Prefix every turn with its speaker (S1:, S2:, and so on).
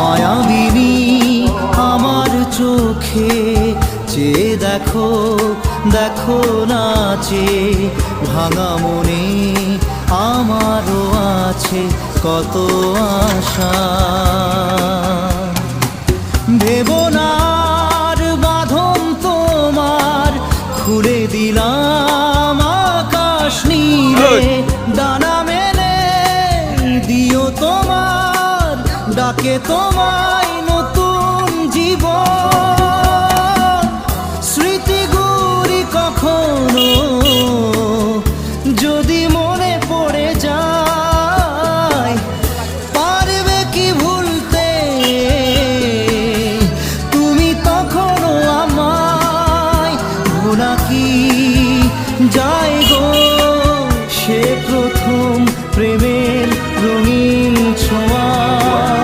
S1: মায়াবিনী আমার চোখে চেয়ে দেখো, দেখো নাচে ভাঙা মনে আমারও আছে কত আশা। ভেবনার বাঁধন তোমার খুলে দিলাম আকাশ নীলে, ডানা মেলে দিও তোমার ডাকে তোমায়